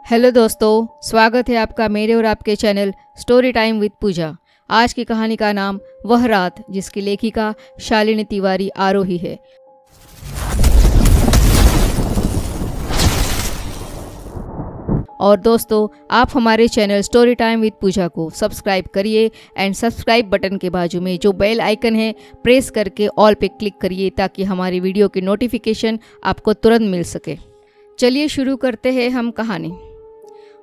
Hello दोस्तों, स्वागत है आपका मेरे और आपके चैनल स्टोरी टाइम विद पूजा। आज की कहानी का नाम वह रात, जिसकी लेखिका शालिनी तिवारी आरोही है। और दोस्तों, आप हमारे चैनल स्टोरी टाइम विद पूजा को सब्सक्राइब करिए एंड सब्सक्राइब बटन के बाजू में जो बेल आइकन है प्रेस करके ऑल पे क्लिक करिए ताकि हमारी वीडियो की नोटिफिकेशन आपको तुरंत मिल सके। चलिए शुरू करते हैं हम कहानी।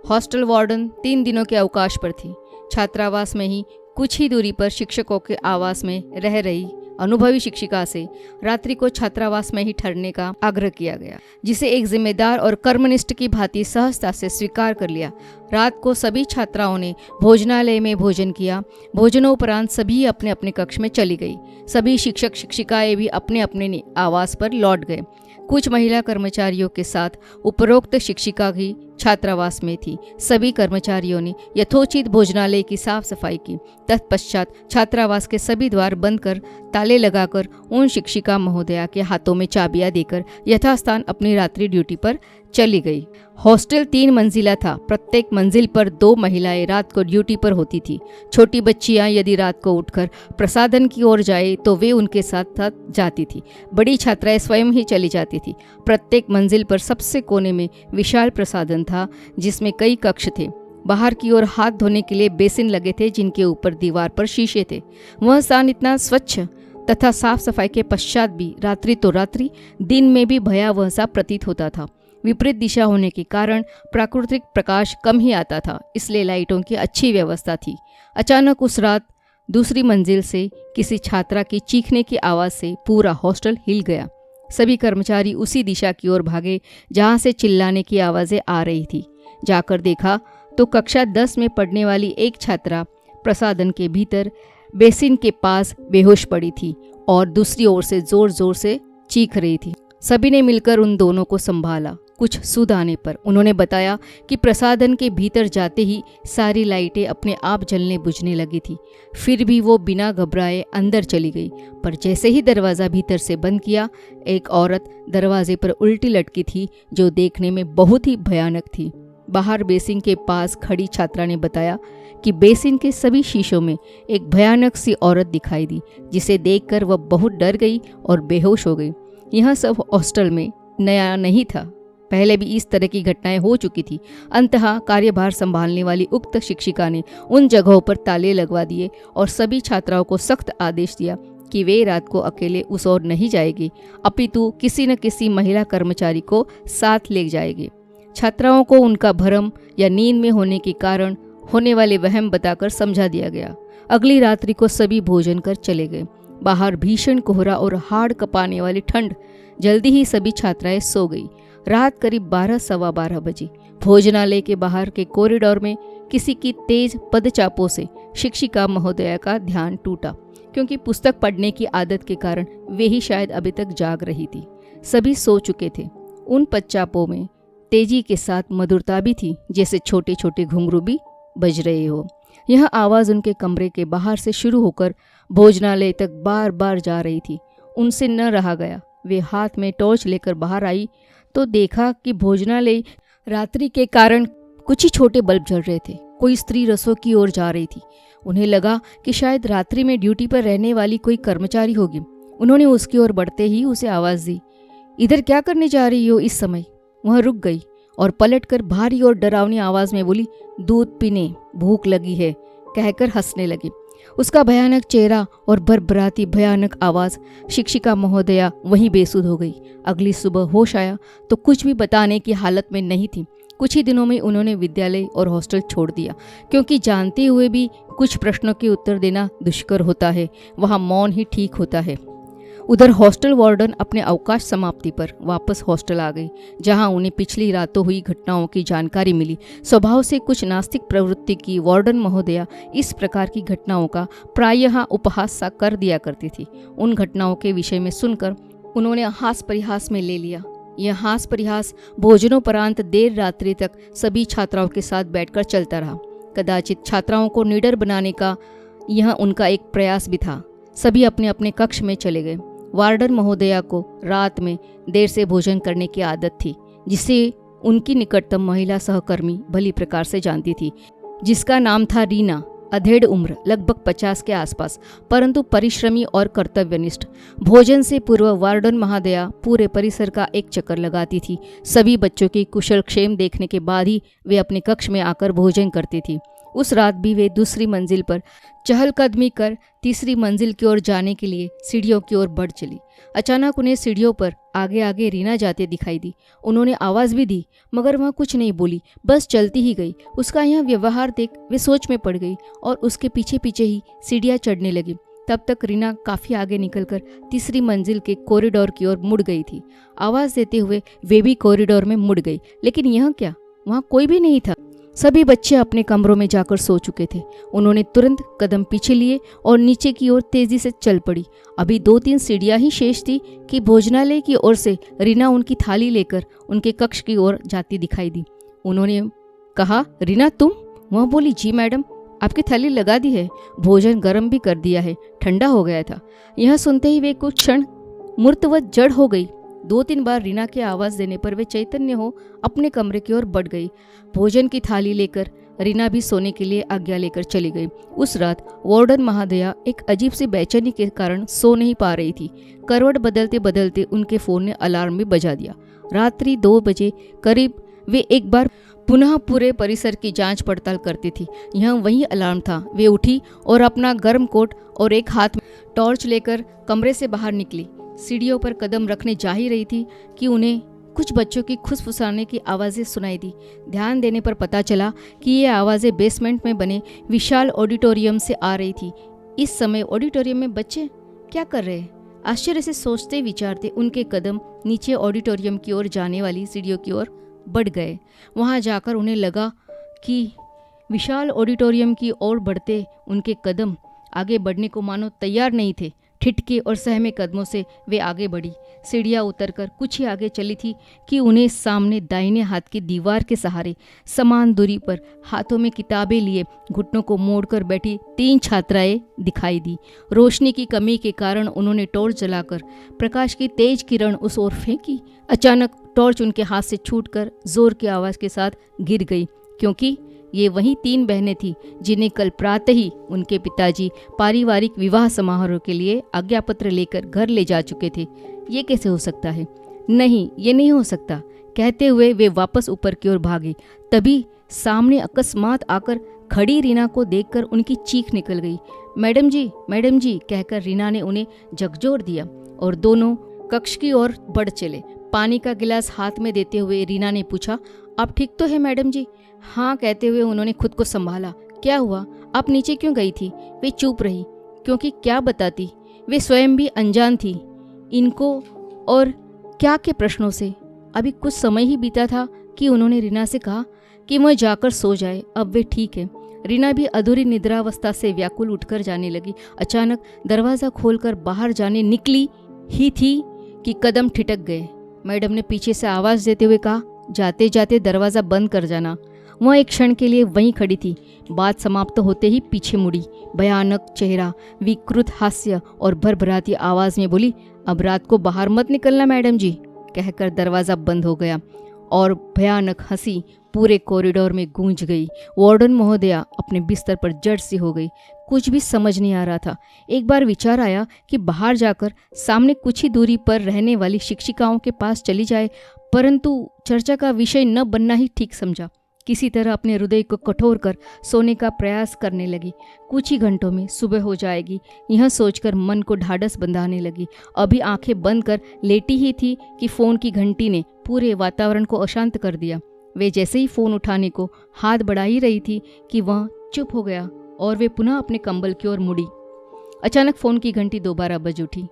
हॉस्टल वार्डन 3 दिनों के अवकाश पर थी। छात्रावास में ही कुछ ही दूरी पर शिक्षकों के आवास में रह रही अनुभवी शिक्षिका से रात्रि को छात्रावास में ही ठहरने का आग्रह किया गया, जिसे एक जिम्मेदार और कर्मनिष्ठ की भांति सहजता से स्वीकार कर लिया। रात को सभी छात्राओं ने भोजनालय में भोजन किया। भोजनोपरांत सभी अपने अपने कक्ष में चली गई। सभी शिक्षक शिक्षिकाएं भी अपने अपने आवास पर लौट गए। कुछ महिला कर्मचारियों के साथ उपरोक्त शिक्षिका भी छात्रावास में थी। सभी कर्मचारियों ने यथोचित भोजनालय की साफ सफाई की। तत्पश्चात छात्रावास के सभी द्वार बंद कर ताले लगाकर उन शिक्षिका महोदया के हाथों में चाबियां देकर यथास्थान अपनी रात्रि ड्यूटी पर चली गई। हॉस्टल 3 मंजिला था। प्रत्येक मंजिल पर 2 महिलाएं रात को ड्यूटी पर होती थी। छोटी बच्चियां यदि रात को उठकर प्रसाधन की ओर जाए तो वे उनके साथ साथ जाती थी। बड़ी छात्राएं स्वयं ही चली जाती थी। प्रत्येक मंजिल पर सबसे कोने में विशाल प्रसाधन था, जिसमें कई कक्ष थे। बाहर की ओर हाथ धोने के लिए बेसिन लगे थे, जिनके ऊपर दीवार पर शीशे थे। वह स्थान इतना स्वच्छ तथा साफ सफाई के पश्चात भी रात्रि तो रात्रि, दिन में भी भयावह सा प्रतीत होता था। विपरीत दिशा होने के कारण प्राकृतिक प्रकाश कम ही आता था, इसलिए लाइटों की अच्छी व्यवस्था थी। अचानक उस रात दूसरी मंजिल से किसी छात्रा की चीखने की आवाज़ से पूरा हॉस्टल हिल गया। सभी कर्मचारी उसी दिशा की ओर भागे जहाँ से चिल्लाने की आवाज़ें आ रही थी। जाकर देखा तो कक्षा 10 में पढ़ने वाली एक छात्रा प्रसाधन के भीतर बेसिन के पास बेहोश पड़ी थी और दूसरी ओर से जोर जोर से चीख रही थी। सभी ने मिलकर उन दोनों को संभाला। कुछ सुध आने पर उन्होंने बताया कि प्रसाधन के भीतर जाते ही सारी लाइटें अपने आप जलने बुझने लगी थी। फिर भी वो बिना घबराए अंदर चली गई, पर जैसे ही दरवाज़ा भीतर से बंद किया, एक औरत दरवाजे पर उल्टी लटकी थी, जो देखने में बहुत ही भयानक थी। बाहर बेसिन के पास खड़ी छात्रा ने बताया कि बेसिन के सभी शीशों में एक भयानक सी औरत दिखाई दी, जिसे देखकर वह बहुत डर गई और बेहोश हो गई। यह सब हॉस्टल में नया नहीं था, पहले भी इस तरह की घटनाएं हो चुकी थी। अंततः कार्यभार संभालने वाली उक्त शिक्षिका ने उन जगहों पर ताले लगवा दिए और सभी छात्राओं को सख्त आदेश दिया कि वे रात को अकेले उस ओर नहीं जाएगी, अपितु किसी न किसी महिला कर्मचारी को साथ ले जाएगी। छात्राओं को उनका भ्रम या नींद में होने के कारण होने वाले वहम बताकर समझा दिया गया। अगली रात्रि को सभी भोजन कर चले गए। बाहर भीषण कोहरा और हाड़ कपाने वाली ठंड। जल्दी ही सभी छात्राएं सो गई। रात करीब 12 सवा 12 बजे भोजनालय के बाहर के कॉरिडोर में किसी की तेज पदचापों से शिक्षिका महोदया का ध्यान टूटा, क्योंकि पुस्तक पढ़ने की आदत के कारण वे ही शायद अभी तक जाग रही थी। सभी सो चुके थे। उन पदचापों में तेजी के साथ मधुरता भी थी, जैसे छोटे छोटे घुंघरू भी बज रहे हो। यह आवाज़ उनके कमरे के बाहर से शुरू होकर भोजनालय तक बार बार जा रही थी। उनसे न रहा गया। वे हाथ में टॉर्च लेकर बाहर आई तो देखा कि भोजनालय रात्रि के कारण कुछ ही छोटे बल्ब जल रहे थे। कोई स्त्री रसोई की ओर जा रही थी। उन्हें लगा कि शायद रात्रि में ड्यूटी पर रहने वाली कोई कर्मचारी होगी। उन्होंने उसकी ओर बढ़ते ही उसे आवाज़ दी, इधर क्या करने जा रही हो इस समय? वह रुक गई और पलटकर भारी और डरावनी आवाज़ में बोली, दूध पीने, भूख लगी है, कहकर हंसने लगी। उसका भयानक चेहरा और भरभराती भयानक आवाज़, शिक्षिका महोदया वहीं बेसुध हो गई। अगली सुबह होश आया तो कुछ भी बताने की हालत में नहीं थी। कुछ ही दिनों में उन्होंने विद्यालय और हॉस्टल छोड़ दिया, क्योंकि जानते हुए भी कुछ प्रश्नों के उत्तर देना दुष्कर होता है। वहाँ मौन ही ठीक होता है। उधर हॉस्टल वार्डन अपने अवकाश समाप्ति पर वापस हॉस्टल आ गई, जहां उन्हें पिछली रातों हुई घटनाओं की जानकारी मिली। स्वभाव से कुछ नास्तिक प्रवृत्ति की वार्डन महोदया इस प्रकार की घटनाओं का प्रायः उपहास सा कर दिया करती थी। उन घटनाओं के विषय में सुनकर उन्होंने हास परिहास में ले लिया। यह हास परिहास भोजनोपरांत देर रात्रि तक सभी छात्राओं के साथ बैठकर चलता रहा। कदाचित छात्राओं को निडर बनाने का यह उनका एक प्रयास भी था। सभी अपने अपने कक्ष में चले गए। वार्डन महोदया को रात में देर से भोजन करने की आदत थी, जिसे उनकी निकटतम महिला सहकर्मी भली प्रकार से जानती थी, जिसका नाम था रीना। अधेड़ उम्र, लगभग 50 के आसपास, परंतु परिश्रमी और कर्तव्यनिष्ठ। भोजन से पूर्व वार्डन महादया पूरे परिसर का एक चक्कर लगाती थी। सभी बच्चों की कुशल क्षेम देखने के बाद ही वे अपने कक्ष में आकर भोजन करती थी। उस रात भी वे दूसरी मंजिल पर चहलकदमी कर तीसरी मंजिल की ओर जाने के लिए सीढ़ियों की ओर बढ़ चली। अचानक उन्हें सीढ़ियों पर आगे आगे रीना जाते दिखाई दी। उन्होंने आवाज़ भी दी, मगर वह कुछ नहीं बोली, बस चलती ही गई। उसका यह व्यवहार देख वे सोच में पड़ गई और उसके पीछे पीछे ही सीढ़ियाँ चढ़ने लगी। तब तक रीना काफ़ी आगे निकलकर तीसरी मंजिल के कॉरिडोर की ओर मुड़ गई थी। आवाज़ देते हुए वे भी कॉरिडोर में मुड़ गई, लेकिन यह क्या, वहाँ कोई भी नहीं था। सभी बच्चे अपने कमरों में जाकर सो चुके थे। उन्होंने तुरंत कदम पीछे लिए और नीचे की ओर तेजी से चल पड़ी। अभी 2-3 सीढ़ियां ही शेष थी कि भोजनालय की ओर से रीना उनकी थाली लेकर उनके कक्ष की ओर जाती दिखाई दी। उन्होंने कहा, रीना तुम? वह बोली, जी मैडम, आपकी थाली लगा दी है, भोजन गर्म भी कर दिया है, ठंडा हो गया था। यह सुनते ही वे कुछ क्षण मूर्तवत जड़ हो गई। 2-3 बार रीना की आवाज़ देने पर वे चैतन्य हो अपने कमरे की ओर बढ़ गई। भोजन की थाली लेकर रीना भी सोने के लिए आज्ञा लेकर चली गई। उस रात वार्डन महादया एक अजीब सी बेचैनी के कारण सो नहीं पा रही थी। करवट बदलते बदलते उनके फ़ोन ने अलार्म भी बजा दिया। रात्रि 2 बजे करीब वे एक बार पुनः पूरे परिसर की जांच पड़ताल करती थी। यह वही अलार्म था। वे उठी और अपना गर्म कोट और एक हाथ में टॉर्च लेकर कमरे से बाहर निकली। सीढ़ियों पर कदम रखने जा ही रही थी कि उन्हें कुछ बच्चों की खुसफुसाने की आवाज़ें सुनाई दी। ध्यान देने पर पता चला कि ये आवाज़ें बेसमेंट में बने विशाल ऑडिटोरियम से आ रही थी। इस समय ऑडिटोरियम में बच्चे क्या कर रहे? आश्चर्य से सोचते विचारते उनके कदम नीचे ऑडिटोरियम की ओर जाने वाली सीढ़ियों की ओर बढ़ गए। वहां जाकर उन्हें लगा कि विशाल ऑडिटोरियम की ओर बढ़ते उनके कदम आगे बढ़ने को मानो तैयार नहीं थे। ठिठके और सहमे कदमों से वे आगे बढ़ी। सीढ़ियाँ उतरकर कुछ ही आगे चली थी कि उन्हें सामने दाहिने हाथ की दीवार के सहारे समान दूरी पर हाथों में किताबें लिए घुटनों को मोड़कर बैठी 3 छात्राएं दिखाई दी। रोशनी की कमी के कारण उन्होंने टॉर्च जलाकर प्रकाश की तेज किरण उस ओर फेंकी। अचानक टॉर्च उनके हाथ से छूटकर जोर की आवाज़ के साथ गिर गई, क्योंकि ये वही 3 बहनें थीं जिन्हें कल प्रातः ही उनके पिताजी पारिवारिक विवाह समारोह के लिए आज्ञापत्र लेकर घर ले जा चुके थे। ये कैसे हो सकता है? नहीं, ये नहीं हो सकता, कहते हुए वे वापस ऊपर की ओर भागे। तभी सामने अकस्मात आकर खड़ी रीना को देखकर उनकी चीख निकल गई। मैडम जी कहकर रीना ने उन्हें झकझोर दिया और दोनों कक्ष की ओर बढ़ चले। पानी का गिलास हाथ में देते हुए रीना ने पूछा, आप ठीक तो है मैडम जी? हाँ कहते हुए उन्होंने खुद को संभाला। क्या हुआ? आप नीचे क्यों गई थी? वे चुप रही, क्योंकि क्या बताती, वे स्वयं भी अनजान थी इनको और क्या के प्रश्नों से। अभी कुछ समय ही बीता था कि उन्होंने रीना से कहा कि वह जाकर सो जाए, अब वे ठीक है। रीना भी अधूरी निद्रावस्था से व्याकुल उठकर जाने लगी। अचानक दरवाज़ा खोलकर बाहर जाने निकली ही थी कि कदम ठिठक गए। मैडम ने पीछे से आवाज़ देते हुए कहा, जाते जाते दरवाज़ा बंद कर जाना। वह एक क्षण के लिए वहीं खड़ी थी। बात समाप्त होते ही पीछे मुड़ी, भयानक चेहरा, विकृत हास्य और भरभराती आवाज़ में बोली, अब रात को बाहर मत निकलना मैडम जी। कहकर दरवाज़ा बंद हो गया और भयानक हंसी पूरे कॉरिडोर में गूंज गई। वार्डन महोदया अपने बिस्तर पर जड़ सी हो गई। कुछ भी समझ नहीं आ रहा था। एक बार विचार आया कि बाहर जाकर सामने कुछ ही दूरी पर रहने वाली शिक्षिकाओं के पास चली जाए, परंतु चर्चा का विषय न बनना ही ठीक समझा। किसी तरह अपने हृदय को कठोर कर सोने का प्रयास करने लगी। कुछ ही घंटों में सुबह हो जाएगी, यह सोचकर मन को ढाढ़स बंधाने लगी। अभी आंखें बंद कर लेटी ही थी कि फ़ोन की घंटी ने पूरे वातावरण को अशांत कर दिया। वे जैसे ही फ़ोन उठाने को हाथ बढ़ा ही रही थी कि वह चुप हो गया और वे पुनः अपने कंबल की ओर मुड़ी। अचानक फ़ोन की घंटी दोबारा बज उठी।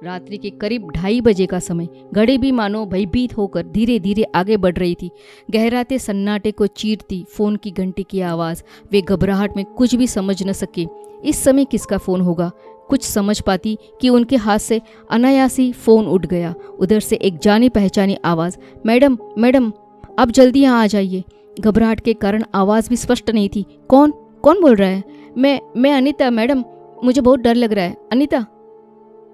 रात्रि के करीब 2:30 बजे का समय। घड़ी भी मानो भयभीत होकर धीरे धीरे आगे बढ़ रही थी। गहराते सन्नाटे को चीरती फ़ोन की घंटी की आवाज़। वे घबराहट में कुछ भी समझ न सके। इस समय किसका फ़ोन होगा? कुछ समझ पाती कि उनके हाथ से अनायासी फ़ोन उठ गया। उधर से एक जानी पहचानी आवाज़, मैडम मैडम आप जल्दी यहाँ आ जाइए। घबराहट के कारण आवाज़ भी स्पष्ट नहीं थी। कौन बोल रहा है? मैं अनीता मैडम, मुझे बहुत डर लग रहा है।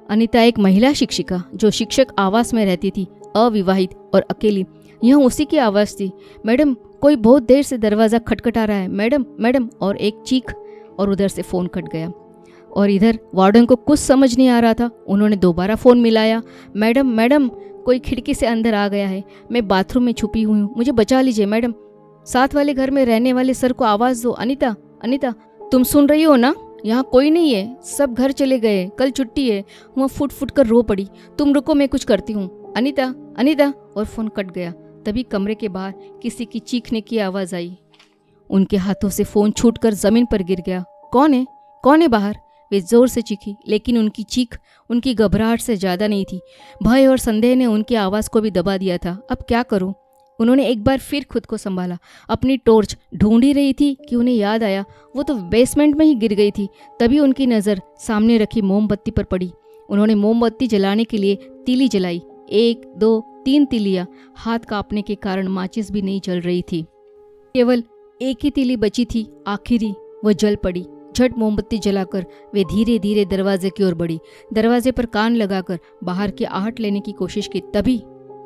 अनीता एक महिला शिक्षिका जो शिक्षक आवास में रहती थी, अविवाहित और अकेली। यह उसी की आवाज़ थी। मैडम, कोई बहुत देर से दरवाज़ा खटखटा रहा है, मैडम मैडम। और एक चीख, और उधर से फ़ोन कट गया। और इधर वार्डन को कुछ समझ नहीं आ रहा था। उन्होंने दोबारा फ़ोन मिलाया। मैडम मैडम, कोई खिड़की से अंदर आ गया है, मैं बाथरूम में छुपी हुई हूँ, मुझे बचा लीजिए मैडम। साथ वाले घर में रहने वाले सर को आवाज़ दो। अनीता, अनीता, तुम सुन रही हो ना? यहाँ कोई नहीं है, सब घर चले गए, कल छुट्टी है। वह फुट फुट कर रो पड़ी। तुम रुको, मैं कुछ करती हूँ। अनीता, अनीता। और फ़ोन कट गया। तभी कमरे के बाहर किसी की चीखने की आवाज़ आई। उनके हाथों से फ़ोन छूटकर ज़मीन पर गिर गया। कौन है, कौन है बाहर? वे ज़ोर से चीखी, लेकिन उनकी चीख उनकी घबराहट से ज़्यादा नहीं थी। भय और संदेह ने उनकी आवाज़ को भी दबा दिया था। अब क्या करूं? उन्होंने एक बार फिर खुद को संभाला। अपनी टॉर्च ढूंढ ही रही थी कि उन्हें याद आया वो तो बेसमेंट में ही गिर गई थी। तभी उनकी नज़र सामने रखी मोमबत्ती पर पड़ी। उन्होंने मोमबत्ती जलाने के लिए तीली जलाई। 1, 2, 3 तीलियाँ। हाथ कांपने के कारण माचिस भी नहीं जल रही थी। केवल एक ही तीली बची थी, आखिरी, वह जल पड़ी। झट मोमबत्ती जलाकर वे धीरे धीरे दरवाजे की ओर बढ़ी। दरवाजे पर कान लगाकर बाहर की आहट लेने की कोशिश की। तभी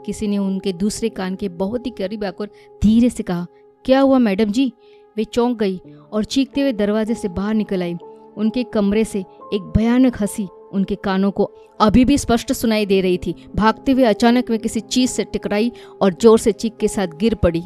किसी ने उनके दूसरे कान के बहुत ही करीब आकर धीरे से कहा, क्या हुआ मैडम जी? वे चौंक गई और चीखते हुए दरवाजे से बाहर निकल आई। उनके कमरे से एक भयानक हंसी उनके कानों को अभी भी स्पष्ट सुनाई दे रही थी। भागते हुए अचानक वे किसी चीज से टकराई और जोर से चीख के साथ गिर पड़ी।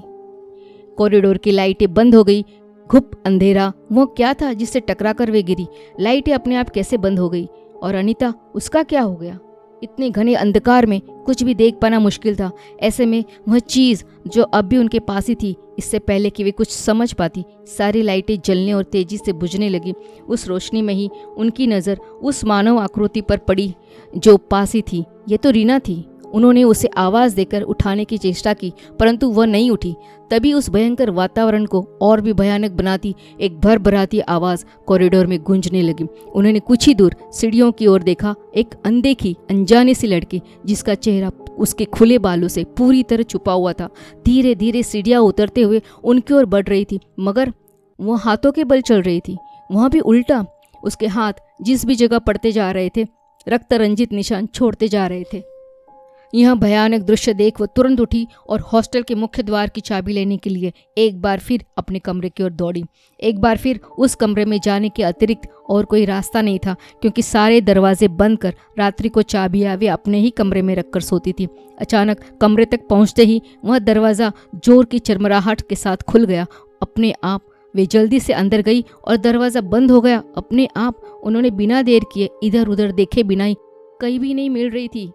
कॉरिडोर की लाइटें बंद हो गई। घुप अंधेरा। वो क्या था जिससे टकराकर वे गिरी? लाइटें अपने आप कैसे बंद हो गई? और अनीता, उसका क्या हो गया? इतने घने अंधकार में कुछ भी देख पाना मुश्किल था। ऐसे में वह चीज़ जो अब भी उनके पास ही थी, इससे पहले कि वे कुछ समझ पाती, सारी लाइटें जलने और तेजी से बुझने लगी। उस रोशनी में ही उनकी नज़र उस मानव आकृति पर पड़ी जो पास ही थी। ये तो रीना थी। उन्होंने उसे आवाज़ देकर उठाने की चेष्टा की, परंतु वह नहीं उठी। तभी उस भयंकर वातावरण को और भी भयानक बनाती एक भरभराती आवाज़ कॉरिडोर में गूंजने लगी। उन्होंने कुछ ही दूर सीढ़ियों की ओर देखा। एक अनदेखी अनजानी सी लड़की, जिसका चेहरा उसके खुले बालों से पूरी तरह छुपा हुआ था, धीरे धीरे सीढ़ियाँ उतरते हुए उनकी ओर बढ़ रही थी। मगर वह हाथों के बल चल रही थी। वह भी उल्टा। उसके हाथ जिस भी जगह पड़ते जा रहे थे, रक्त रंजित निशान छोड़ते जा रहे थे। यह भयानक दृश्य देख वह तुरंत उठी और हॉस्टल के मुख्य द्वार की चाबी लेने के लिए एक बार फिर अपने कमरे की ओर दौड़ी। एक बार फिर उस कमरे में जाने के अतिरिक्त और कोई रास्ता नहीं था, क्योंकि सारे दरवाजे बंद कर रात्रि को चाबियां वे अपने ही कमरे में रखकर सोती थी। अचानक कमरे तक पहुंचते ही वह दरवाज़ा जोर की चरमराहट के साथ खुल गया। अपने आप वे जल्दी से अंदर गई और दरवाज़ा बंद हो गया अपने आप। उन्होंने बिना देर किए इधर उधर देखे बिना ही कहीं भी नहीं मिल रही थी।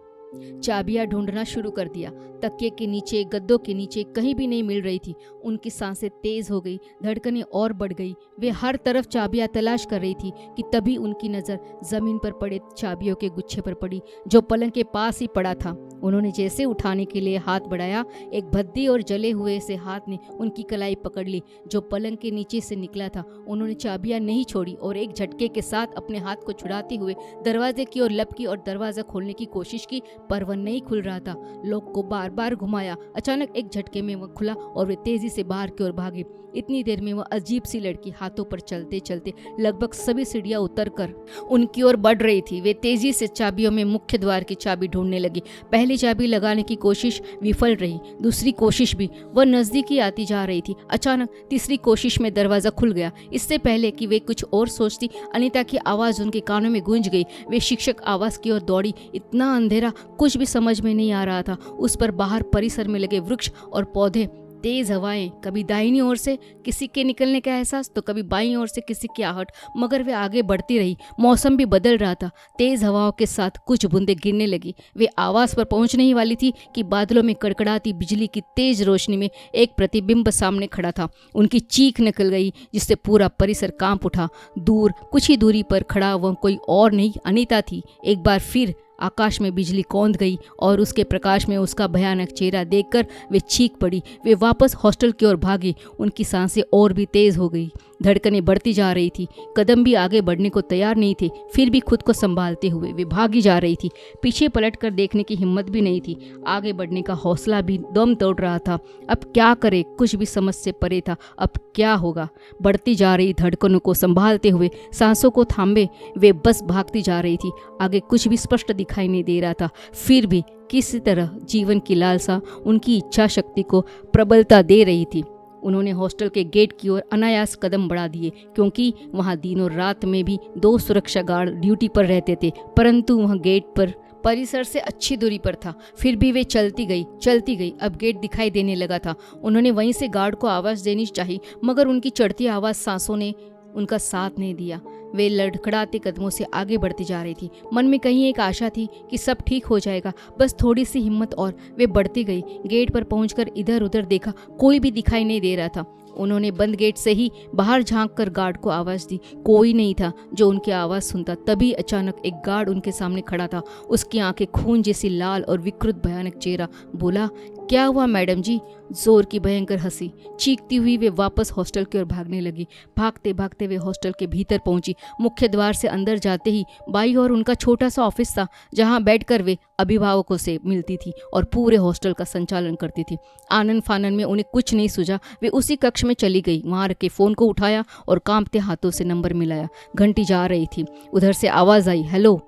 चाबियां ढूंढना शुरू कर दिया। तकिए के नीचे, गद्दों के नीचे, कहीं भी नहीं मिल रही थी। उनकी सांसें तेज हो गई, धड़कनें और बढ़ गई। वे हर तरफ चाबियां तलाश कर रही थी कि तभी उनकी नज़र जमीन पर पड़े चाबियों के गुच्छे पर पड़ी, जो पलंग के पास ही पड़ा था। उन्होंने जैसे उठाने के लिए हाथ बढ़ाया, एक भद्दी और जले हुए से हाथ ने उनकी कलाई पकड़ ली जो पलंग के नीचे से निकला था। उन्होंने चाबियां नहीं छोड़ी और एक झटके के साथ अपने हाथ को छुड़ाते हुए दरवाजे की ओर लपकी और दरवाज़ा खोलने की कोशिश की, पर वह नहीं खुल रहा था। लॉक को बार बार घुमाया। अचानक एक झटके में वह खुला और वे तेजी से बाहर की ओर भागे। इतनी देर में वह अजीब सी लड़की हाथों पर चलते चलते लगभग सभी सीढ़ियां उतरकर उनकी ओर बढ़ रही थी। वे तेजी से चाबियों में मुख्य द्वार की चाबी ढूंढने लगी। पहली चाबी लगाने की कोशिश विफल रही, दूसरी कोशिश भी। वह नजदीक ही आती जा रही थी। अचानक तीसरी कोशिश में दरवाजा खुल गया। इससे पहले कि वे कुछ और सोचती, अनीता की आवाज़ उनके कानों में गूंज गई। वे शिक्षक आवास की ओर दौड़ी। इतना अंधेरा, कुछ भी समझ में नहीं आ रहा था। उस पर बाहर परिसर में लगे वृक्ष और पौधे, तेज हवाएं, कभी दाहिनी ओर से किसी के निकलने का एहसास तो कभी बाईं ओर से किसी की आहट। मगर वे आगे बढ़ती रही। मौसम भी बदल रहा था। तेज हवाओं के साथ कुछ बूंदें गिरने लगी। वे आवास पर पहुंचने ही वाली थी कि बादलों में कड़कड़ाती बिजली की तेज रोशनी में एक प्रतिबिंब सामने खड़ा था। उनकी चीख निकल गई, जिससे पूरा परिसर कांप उठा। दूर कुछ ही दूरी पर खड़ा वह कोई और नहीं, अनीता थी। एक बार फिर आकाश में बिजली कौंध गई और उसके प्रकाश में उसका भयानक चेहरा देखकर वे चीख पड़ी। वे वापस हॉस्टल की ओर भागी। उनकी सांसें और भी तेज हो गई, धड़कनें बढ़ती जा रही थी। कदम भी आगे बढ़ने को तैयार नहीं थे, फिर भी खुद को संभालते हुए वे भागी जा रही थी। पीछे पलटकर देखने की हिम्मत भी नहीं थी। आगे बढ़ने का हौसला भी दम तोड़ रहा था। अब क्या करे, कुछ भी समझ से परे था। अब क्या होगा? बढ़ती जा रही धड़कनों को संभालते हुए, सांसों को थामे वे बस भागती जा रही थी। आगे कुछ भी स्पष्ट दिखाई नहीं दे रहा था। फिर भी किसी तरह जीवन की लालसा उनकी इच्छा शक्ति को प्रबलता दे रही थी। उन्होंने हॉस्टल के गेट की ओर अनायास कदम बढ़ा दिए, क्योंकि वहां दिनों रात में भी 2 सुरक्षा गार्ड ड्यूटी पर रहते थे, परंतु वह गेट पर परिसर से अच्छी दूरी पर था। फिर भी वे चलती गई। अब गेट दिखाई देने लगा था। उन्होंने वहीं से गार्ड को आवाज़ देनी चाहिए, मगर उनकी चढ़ती आवाज़ सांसों ने उनका साथ नहीं दिया। वे लड़खड़ाते कदमों से आगे बढ़ती जा रही थी। मन में कहीं एक आशा थी कि सब ठीक हो जाएगा, बस थोड़ी सी हिम्मत और। वे बढ़ती गई। गेट पर पहुंचकर इधर उधर देखा, कोई भी दिखाई नहीं दे रहा था। उन्होंने बंद गेट से ही बाहर झांक कर गार्ड को आवाज़ दी। कोई नहीं था जो उनकी आवाज़ सुनता। तभी अचानक एक गार्ड उनके सामने खड़ा था। उसकी आंखें खून जैसी लाल और विकृत भयानक चेहरा। बोला, क्या हुआ मैडम जी? जोर की भयंकर हंसी। चीखती हुई वे वापस हॉस्टल की ओर भागने लगी। भागते भागते वे हॉस्टल के भीतर पहुंची। मुख्य द्वार से अंदर जाते ही बाई और उनका छोटा सा ऑफिस था, जहां बैठकर वे अभिभावकों से मिलती थी और पूरे हॉस्टल का संचालन करती थी। आनन फानन में उन्हें कुछ नहीं सूझा। वे उसी कक्ष में चली गई। वहां रखे फोन को उठाया और कांपते हाथों से नंबर मिलाया। घंटी जा रही थी। उधर से आवाज आई, हेलो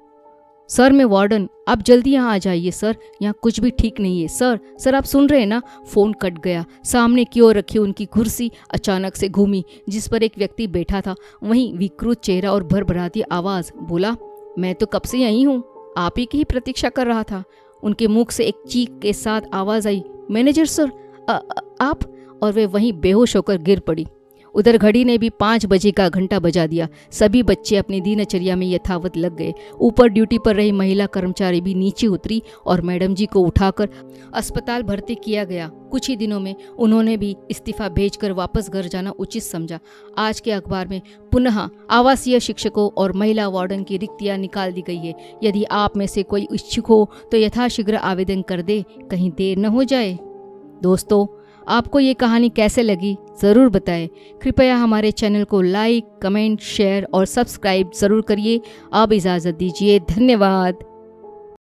सर, मैं वार्डन, आप जल्दी यहाँ आ जाइए सर, यहाँ कुछ भी ठीक नहीं है सर आप सुन रहे हैं ना? फोन कट गया। सामने की ओर रखी उनकी कुर्सी अचानक से घूमी, जिस पर एक व्यक्ति बैठा था। वहीं विकृत चेहरा और भरभराती आवाज। बोला, मैं तो कब से यहीं हूँ, आप ही की ही प्रतीक्षा कर रहा था। उनके मुख से एक चीख के साथ आवाज आई, मैनेजर सर, आप? और वे वहीं बेहोश होकर गिर पड़ी। उधर घड़ी ने भी 5 बजे का घंटा बजा दिया। सभी बच्चे अपनी दिनचर्या में यथावत लग गए। ऊपर ड्यूटी पर रही महिला कर्मचारी भी नीचे उतरी और मैडम जी को उठाकर अस्पताल भर्ती किया गया। कुछ ही दिनों में उन्होंने भी इस्तीफा भेजकर वापस घर जाना उचित समझा। आज के अखबार में पुनः आवासीय शिक्षकों और महिला वार्डन की रिक्तियां निकाल दी गई है। यदि आप में से कोई इच्छुक हो तो यथाशीघ्र आवेदन कर दे, कहीं देर न हो जाए। दोस्तों, आपको ये कहानी कैसे लगी ज़रूर बताएं। कृपया हमारे चैनल को लाइक, कमेंट, शेयर और सब्सक्राइब ज़रूर करिए। अब इजाज़त दीजिए। धन्यवाद।